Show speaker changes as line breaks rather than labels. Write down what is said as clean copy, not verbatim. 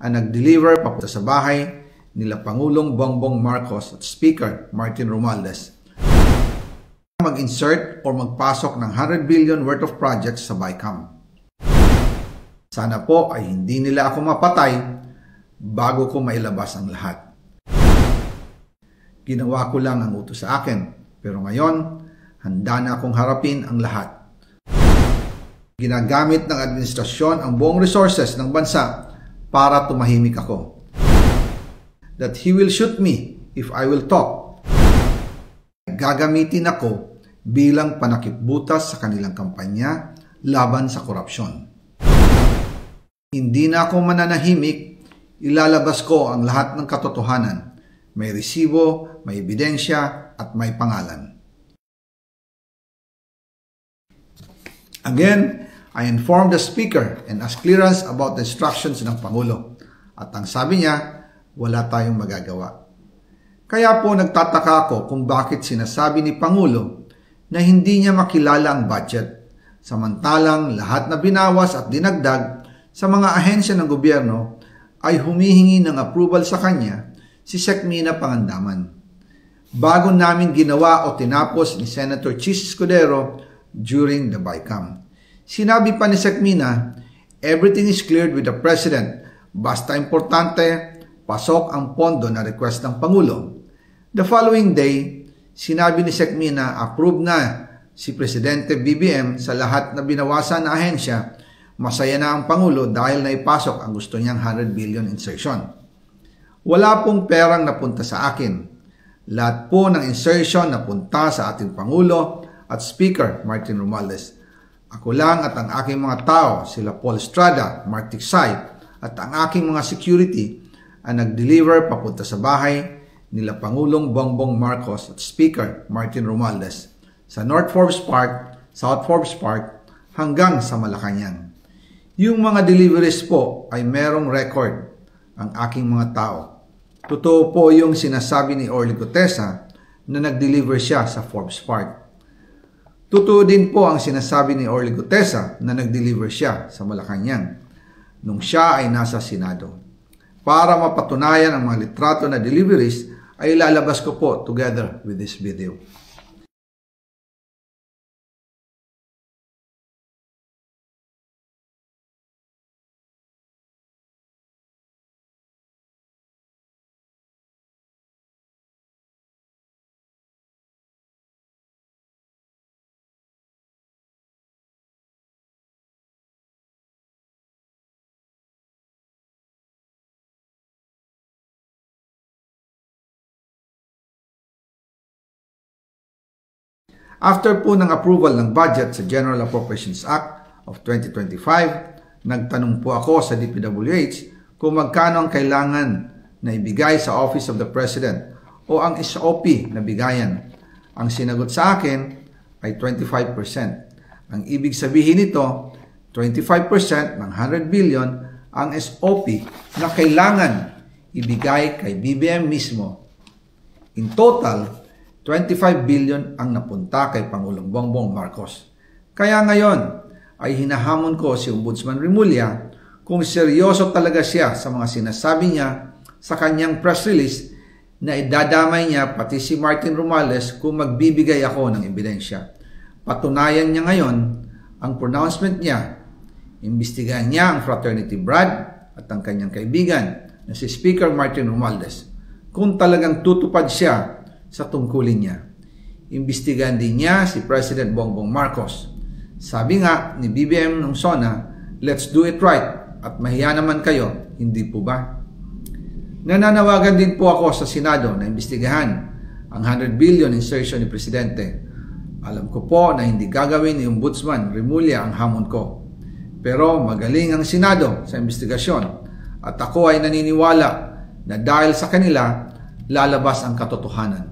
ang nag-deliver papunta sa bahay nila Pangulong Bongbong Marcos at Speaker Martin Romualdez. Mag-insert o magpasok ng 100 billion worth of projects sa BICAM. Sana po ay hindi nila ako mapatay bago ko mailabas ang lahat. Ginawa ko lang ang utos sa akin, pero ngayon, handa na akong harapin ang lahat. Ginagamit ng administrasyon ang buong resources ng bansa para tumahimik ako. That he will shoot me if I will talk. Gagamitin ako bilang panakipbutas sa kanilang kampanya laban sa korupsyon. Hindi na ako mananahimik, ilalabas ko ang lahat ng katotohanan. May resibo, may ebidensya, at may pangalan. Again, I informed the Speaker and asked clearance about the instructions ng Pangulo. At ang sabi niya, wala tayong magagawa. Kaya po nagtataka ako kung bakit sinasabi ni Pangulo na hindi niya makilala ang budget, samantalang lahat na binawas at dinagdag sa mga ahensya ng gobyerno ay humihingi ng approval sa kanya si Sec Mina Pangandaman. Bago namin ginawa o tinapos ni Senator Chis Escudero during the BICAM. Sinabi pa ni Sec Mina, everything is cleared with the President, basta importante, pasok ang pondo na request ng Pangulo. The following day, sinabi ni Sec Mina, approve na si Presidente BBM sa lahat na binawasan na ahensya. Masaya na ang Pangulo dahil naipasok ang gusto niyang 100 billion insertion. Wala pong perang napunta sa akin. Lahat po ng insertion napunta sa ating Pangulo at Speaker Martin Romualdez. Ako lang at ang aking mga tao, sila Paul Estrada, Mark Tiksay, at ang aking mga security ang nag-deliver papunta sa bahay nila Pangulong Bongbong Marcos at Speaker Martin Romualdez sa North Forbes Park, South Forbes Park hanggang sa Malacanang. Yung mga deliveries po ay merong record ang aking mga tao. Totoo po yung sinasabi ni Orly Gutesa na nag-deliver siya sa Forbes Park. Totoo din po ang sinasabi ni Orly Gutesa na nag-deliver siya sa Malacanang nung siya ay nasa Senado. Para mapatunayan ang mga litrato na deliveries ay ilalabas ko po together with this video. After po ng approval ng budget sa General Appropriations Act of 2025, nagtanong po ako sa DPWH kung magkano ang kailangan na ibigay sa Office of the President o ang SOP na bigayan. Ang sinagot sa akin ay 25%. Ang ibig sabihin nito, 25% ng 100 billion ang SOP na kailangan ibigay kay BBM mismo. In total, 25 billion ang napunta kay Pangulong Bongbong Marcos. Kaya ngayon ay hinahamon ko si Ombudsman Remulla kung seryoso talaga siya sa mga sinasabi niya sa kanyang press release na idadamay niya pati si Martin Romualdez kung magbibigay ako ng ebidensya. Patunayan niya ngayon ang pronouncement niya. Imbestigahan niya ang fraternity Brad at ang kanyang kaibigan na si Speaker Martin Romualdez kung talagang tutupad siya sa tungkulin niya. Imbestigahan din niya si President Bongbong Marcos. Sabi nga ni BBM nung SONA, let's do it right at mahiya naman kayo, hindi po ba? Nananawagan din po ako sa Senado na imbestigahan ang 100 billion insertion ni Presidente. Alam ko po na hindi gagawin ni Ombudsman Remulla ang hamon ko. Pero magaling ang Senado sa imbestigasyon at ako ay naniniwala na dahil sa kanila lalabas ang katotohanan.